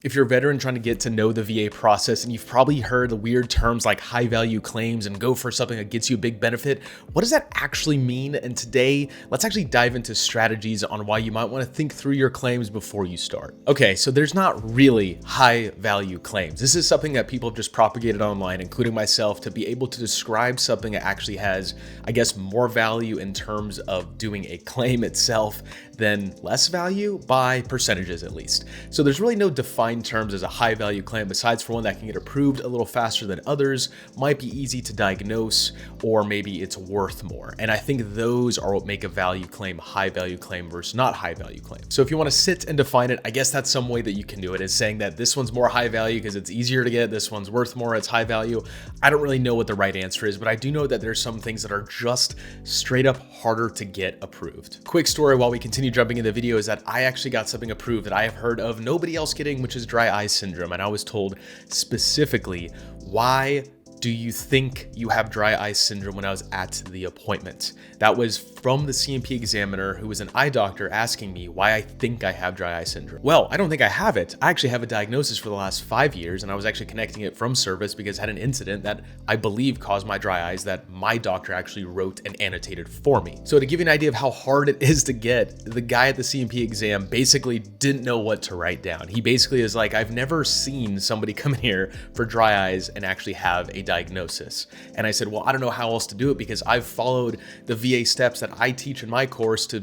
If you're a veteran trying to get to know the VA process and you've probably heard the weird terms like high value claims and go for something that gets you a big benefit, what does that actually mean? And today, let's actually dive into strategies on why you might want to think through your claims before you start. Okay, so there's not really high value claims. This is something that people have just propagated online, including myself, to be able to describe something that actually has, I guess, more value in terms of doing a claim itself than less value by percentages at least. So there's really no defined terms as a high value claim besides for one that can get approved a little faster than others, might be easy to diagnose, or maybe it's worth more. And I think those are what make a value claim high value claim versus not high value claim. So if you want to sit and define it, I guess that's some way that you can do it, is saying that this one's more high value because it's easier to get, this one's worth more, it's high value. I don't really know what the right answer is, but I do know that there's some things that are just straight up harder to get approved. Quick story while we continue jumping in the video is that I actually got something approved that I have heard of nobody else getting, which is dry eye syndrome. And I was told specifically, why do you think you have dry eye syndrome, when I was at the appointment? That was from the C&P examiner, who was an eye doctor, asking me why I think I have dry eye syndrome. Well, I don't think I have it. I actually have a diagnosis for the last 5 years, and I was actually connecting it from service because I had an incident that I believe caused my dry eyes that my doctor actually wrote and annotated for me. So to give you an idea of how hard it is to get, the guy at the C&P exam basically didn't know what to write down. He basically is like, I've never seen somebody come in here for dry eyes and actually have a diagnosis. And I said, well, I don't know how else to do it because I've followed the VA steps that I teach in my course to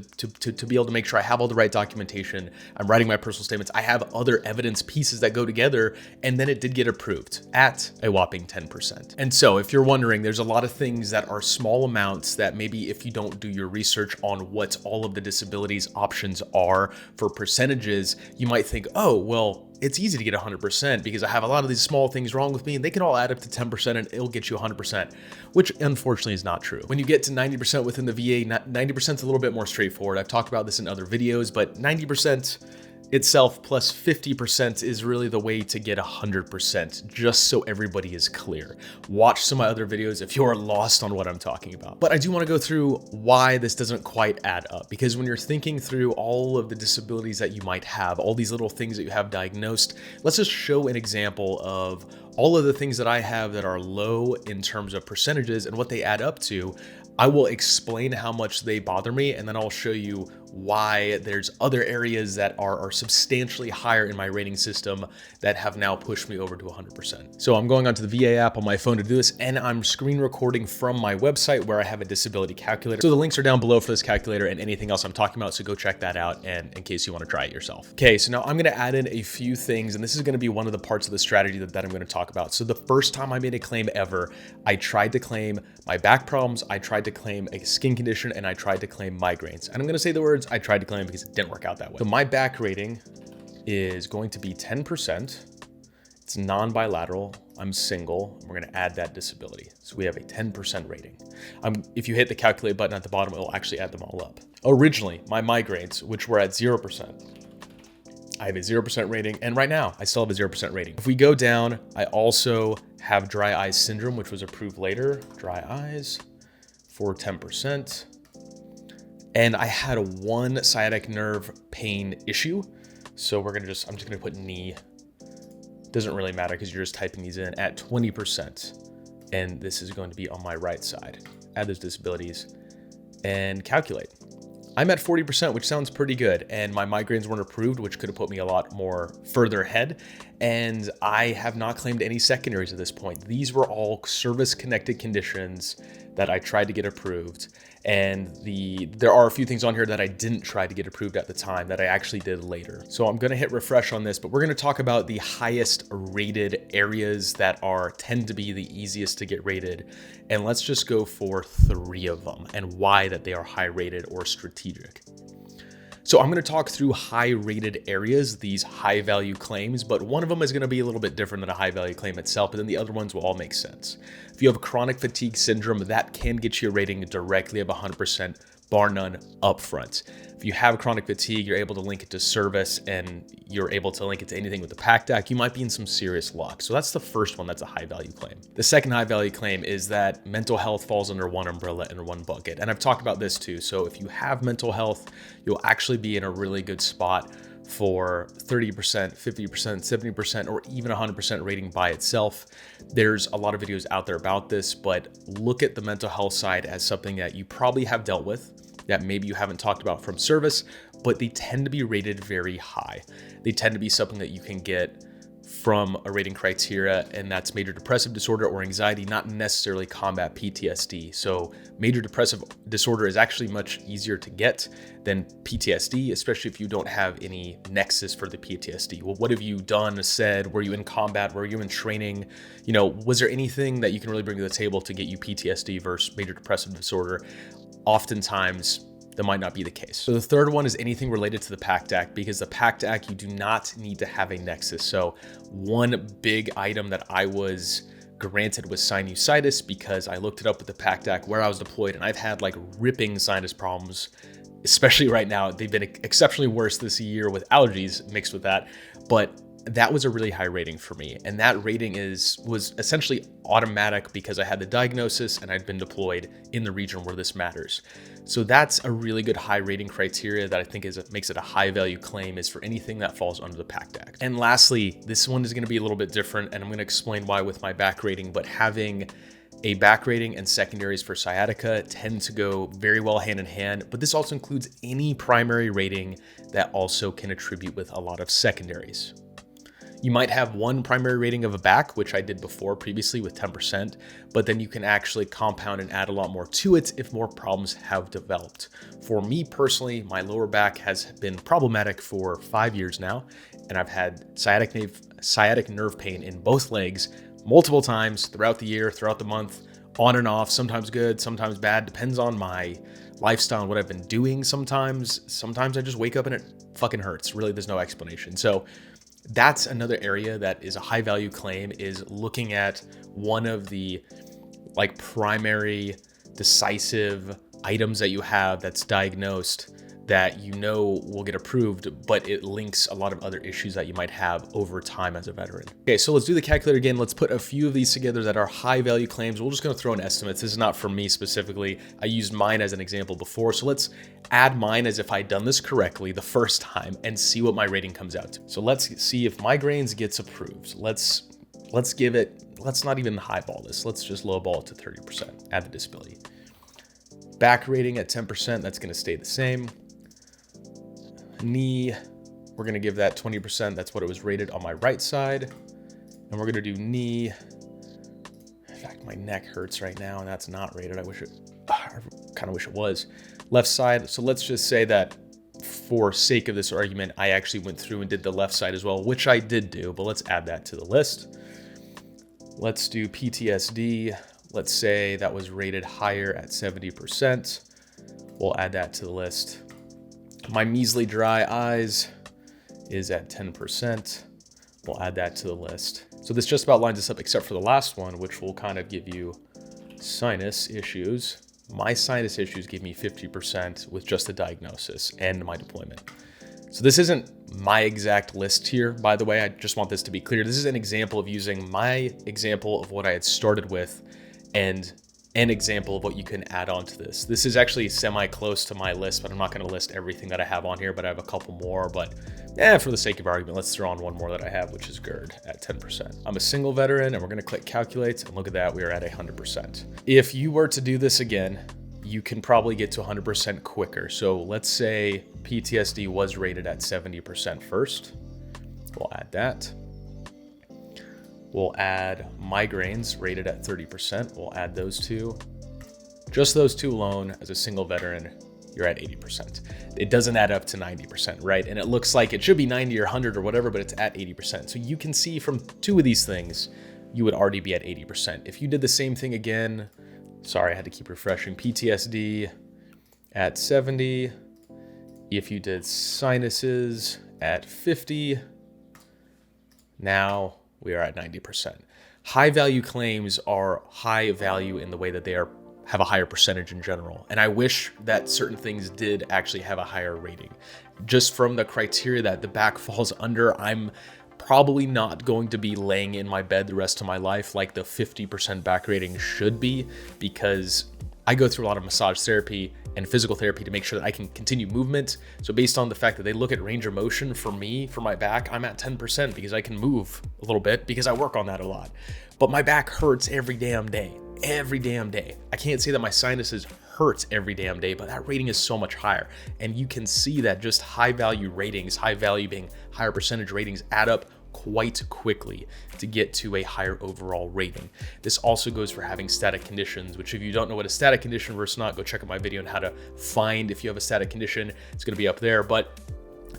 be able to make sure I have all the right documentation. I'm writing my personal statements. I have other evidence pieces that go together, and then it did get approved at a whopping 10%. And so if you're wondering, there's a lot of things that are small amounts that maybe if you don't do your research on what all of the disabilities options are for percentages, you might think, oh, well, it's easy to get 100% because I have a lot of these small things wrong with me and they can all add up to 10% and it'll get you 100%, which unfortunately is not true. When you get to 90% within the VA, 90% is a little bit more straightforward. I've talked about this in other videos, but 90% itself plus 50% is really the way to get 100%, just so everybody is clear. Watch some of my other videos if you're lost on what I'm talking about. But I do want to go through why this doesn't quite add up, because when you're thinking through all of the disabilities that you might have, all these little things that you have diagnosed, let's just show an example of all of the things that I have that are low in terms of percentages and what they add up to. I will explain how much they bother me, and then I'll show you why there's other areas that are substantially higher in my rating system that have now pushed me over to 100%. So I'm going onto the VA app on my phone to do this, and I'm screen recording from my website where I have a disability calculator. So the links are down below for this calculator and anything else I'm talking about, so go check that out and in case you want to try it yourself. Okay, so now I'm going to add in a few things, and this is going to be one of the parts of the strategy that I'm going to talk about. So the first time I made a claim ever, I tried to claim my back problems, I tried to claim a skin condition, and I tried to claim migraines. And I'm going to say the words I tried to claim because it didn't work out that way. So my back rating is going to be 10%. It's non-bilateral. I'm single. We're going to add that disability. So we have a 10% rating. If you hit the calculate button at the bottom, it will actually add them all up. Originally, my migraines, which were at 0%, I have a 0% rating, and right now I still have a 0% rating. If we go down, I also have dry eye syndrome, which was approved later. Dry eyes for 10%. And I had one sciatic nerve pain issue. So I'm just gonna put knee. Doesn't really matter because you're just typing these in at 20. And this is going to be on my right side. Add those disabilities and calculate. I'm at 40%, which sounds pretty good. And my migraines weren't approved, which could have put me a lot more further ahead. And I have not claimed any secondaries at this point. These were all service-connected conditions that I tried to get approved. And there are a few things on here that I didn't try to get approved at the time that I actually did later. So I'm gonna hit refresh on this, but we're gonna talk about the highest rated areas that tend to be the easiest to get rated. And let's just go for 3 of them and why that they are high rated or strategic. So I'm going to talk through high rated areas, these high value claims, but one of them is going to be a little bit different than a high value claim itself, but then the other ones will all make sense. If you have chronic fatigue syndrome, that can get you a rating directly of 100%, bar none, upfront. If you have chronic fatigue, you're able to link it to service and you're able to link it to anything with the PACT Act, you might be in some serious luck. So that's the first one that's a high value claim. The second high value claim is that mental health falls under one umbrella and one bucket. And I've talked about this too. So if you have mental health, you'll actually be in a really good spot for 30%, 50%, 70%, or even 100% rating by itself. There's a lot of videos out there about this, but look at the mental health side as something that you probably have dealt with, that maybe you haven't talked about from service, but they tend to be rated very high. They tend to be something that you can get from a rating criteria, and that's major depressive disorder or anxiety, not necessarily combat PTSD. So major depressive disorder is actually much easier to get than PTSD, especially if you don't have any nexus for the PTSD. Well, what have you done, said? Were you in combat? Were you in training? You know, was there anything that you can really bring to the table to get you PTSD versus major depressive disorder? Oftentimes, that might not be the case. So the third one is anything related to the PACT Act, because the PACT Act, you do not need to have a nexus. So one big item that I was granted was sinusitis, because I looked it up with the PACT Act where I was deployed, and I've had like ripping sinus problems, especially right now. They've been exceptionally worse this year with allergies mixed with that, but that was a really high rating for me. And that rating was essentially automatic because I had the diagnosis and I'd been deployed in the region where this matters. So that's a really good high rating criteria that I think makes it a high value claim, is for anything that falls under the PACT Act. And lastly, this one is going to be a little bit different, and I'm going to explain why with my back rating, but having a back rating and secondaries for sciatica tend to go very well hand in hand, but this also includes any primary rating that also can attribute with a lot of secondaries. You might have one primary rating of a back, which I did before previously with 10%, but then you can actually compound and add a lot more to it if more problems have developed. For me personally, my lower back has been problematic for 5 years now, and I've had sciatic nerve pain in both legs multiple times throughout the year, throughout the month, on and off, sometimes good, sometimes bad, depends on my lifestyle and what I've been doing sometimes. Sometimes I just wake up and it fucking hurts. Really, there's no explanation. So that's another area that is a high value claim, is looking at one of the like primary decisive items that you have that's diagnosed that you know will get approved, but it links a lot of other issues that you might have over time as a veteran. Okay, so let's do the calculator again. Let's put a few of these together that are high value claims. We're just gonna throw in estimates. This is not for me specifically. I used mine as an example before. So let's add mine as if I'd done this correctly the first time and see what my rating comes out to. So let's see if migraines gets approved. Let's not even highball this. Let's just lowball it to 30%, add the disability. Back rating at 10%, that's gonna stay the same. Knee, we're gonna give that 20%. That's what it was rated on my right side. And we're gonna do knee. In fact, my neck hurts right now and that's not rated. I kind of wish it was. Left side, so let's just say that for sake of this argument, I actually went through and did the left side as well, which I did do, but let's add that to the list. Let's do PTSD. Let's say that was rated higher at 70%. We'll add that to the list. My measly dry eyes is at 10%. We'll add that to the list. So this just about lines us up except for the last one, which will kind of give you sinus issues. My sinus issues give me 50% with just the diagnosis and my deployment. So this isn't my exact list here, by the way. I just want this to be clear. This is an example of using my example of what I had started with and an example of what you can add on to this. This is actually semi-close to my list, but I'm not going to list everything that I have on here, but I have a couple more. But for the sake of argument, let's throw on one more that I have, which is GERD at 10%. I'm a single veteran, and we're going to click calculate, and look at that, we are at 100%. If you were to do this again, you can probably get to 100% quicker. So let's say PTSD was rated at 70% first. We'll add that. We'll add migraines rated at 30%. We'll add those two. Just those two alone, as a single veteran, you're at 80%. It doesn't add up to 90%, right? And it looks like it should be 90 or 100 or whatever, but it's at 80%. So you can see from two of these things, you would already be at 80%. If you did the same thing again, sorry, I had to keep refreshing, PTSD at 70. If you did sinuses at 50, now we are at 90%. High value claims are high value in the way that they have a higher percentage in general. And I wish that certain things did actually have a higher rating. Just from the criteria that the back falls under, I'm probably not going to be laying in my bed the rest of my life like the 50% back rating should be, because I go through a lot of massage therapy and physical therapy to make sure that I can continue movement. So based on the fact that they look at range of motion, for me, for my back, I'm at 10% because I can move a little bit because I work on that a lot. But my back hurts every damn day. Every damn day. I can't say that my sinuses hurts every damn day, but that rating is so much higher. And you can see that just high value ratings, high value being higher percentage ratings, add up quite quickly to get to a higher overall rating. This also goes for having static conditions, which if you don't know what a static condition versus not, go check out my video on how to find if you have a static condition. It's going to be up there. But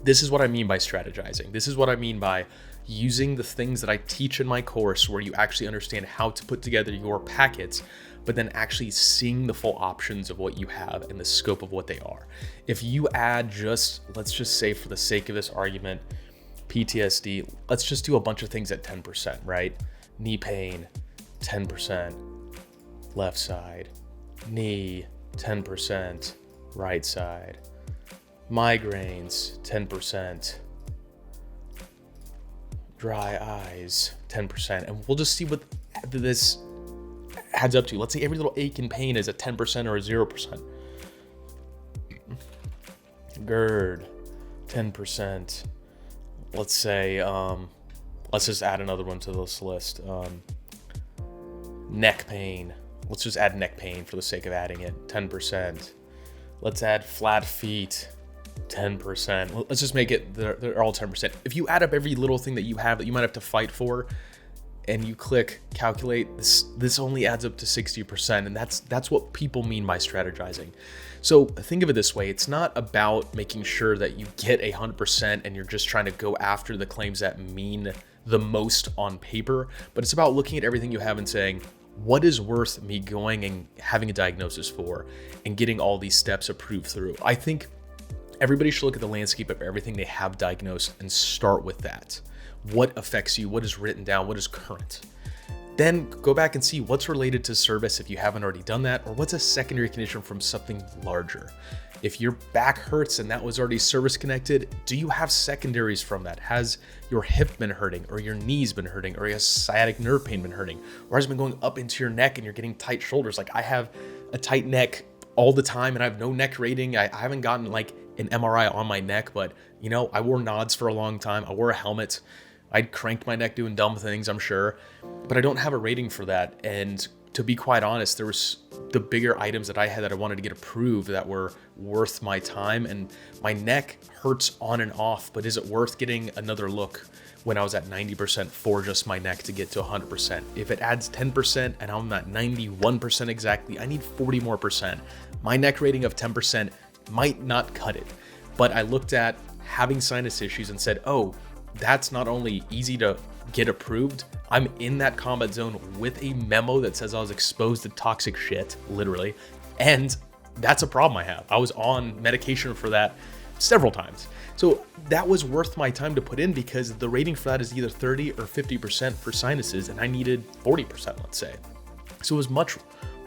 this is what I mean by strategizing. This is what I mean by using the things that I teach in my course, where you actually understand how to put together your packets, but then actually seeing the full options of what you have and the scope of what they are. If you add just, let's just say for the sake of this argument, PTSD, let's just do a bunch of things at 10%, right? Knee pain, 10%, left side, knee, 10%, right side, migraines, 10%, dry eyes, 10%. And we'll just see what this adds up to. Let's say every little ache and pain is a 10% or a 0%. GERD, 10%. Let's say, let's just add another one to this list. Neck pain. Let's just add neck pain for the sake of adding it, 10%. Let's add flat feet, 10%. Let's just make it, they're all 10%. If you add up every little thing that you have that you might have to fight for, and you click calculate, this only adds up to 60%. And that's what people mean by strategizing. So think of it this way. It's not about making sure that you get 100% and you're just trying to go after the claims that mean the most on paper, but it's about looking at everything you have and saying, what is worth me going and having a diagnosis for and getting all these steps approved through? I think everybody should look at the landscape of everything they have diagnosed and start with that. What affects you? What is written down? What is current? Then go back and see what's related to service if you haven't already done that, or what's a secondary condition from something larger. If your back hurts and that was already service connected, do you have secondaries from that? Has your hip been hurting, or your knees been hurting, or has sciatic nerve pain been hurting, or has it been going up into your neck and you're getting tight shoulders? Like I have a tight neck all the time and I have no neck rating. I haven't gotten like an MRI on my neck, but you know, I wore nods for a long time. I wore a helmet. I'd cranked my neck doing dumb things, I'm sure, but I don't have a rating for that. And to be quite honest, there was the bigger items that I had that I wanted to get approved that were worth my time. And my neck hurts on and off, but is it worth getting another look when I was at 90% for just my neck to get to 100%? If it adds 10% and I'm at 91% exactly, I need 40 more percent. My neck rating of 10% might not cut it, but I looked at having sinus issues and said, oh, that's not only easy to get approved, I'm in that combat zone with a memo that says I was exposed to toxic shit, literally. And that's a problem I have. I was on medication for that several times. So that was worth my time to put in because the rating for that is either 30 or 50% for sinuses, and I needed 40%, let's say. So it was much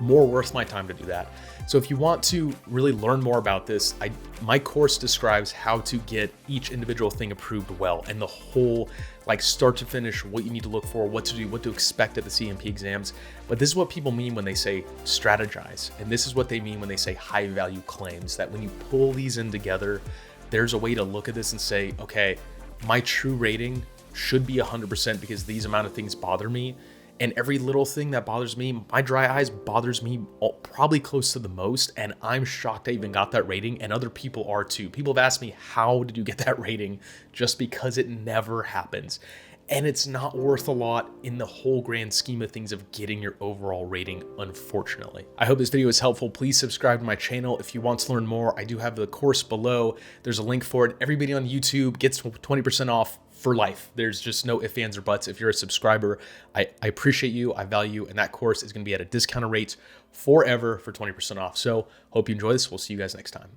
more worth my time to do that. So if you want to really learn more about this, my course describes how to get each individual thing approved well, and the whole, like start to finish, what you need to look for, what to do, what to expect at the CMP exams. But this is what people mean when they say strategize. And this is what they mean when they say high value claims, that when you pull these in together, there's a way to look at this and say, okay, my true rating should be 100% because these amount of things bother me. And every little thing that bothers me, my dry eyes bothers me probably close to the most. And I'm shocked I even got that rating, and other people are too. People have asked me, how did you get that rating? Just because it never happens. And it's not worth a lot in the whole grand scheme of things of getting your overall rating, unfortunately. I hope this video is helpful. Please subscribe to my channel if you want to learn more. I do have the course below. There's a link for it. Everybody on YouTube gets 20% off for life. There's just no ifs, ands, or buts. If you're a subscriber, I appreciate you, I value you, and that course is going to be at a discounted rate forever for 20% off. So hope you enjoy this. We'll see you guys next time.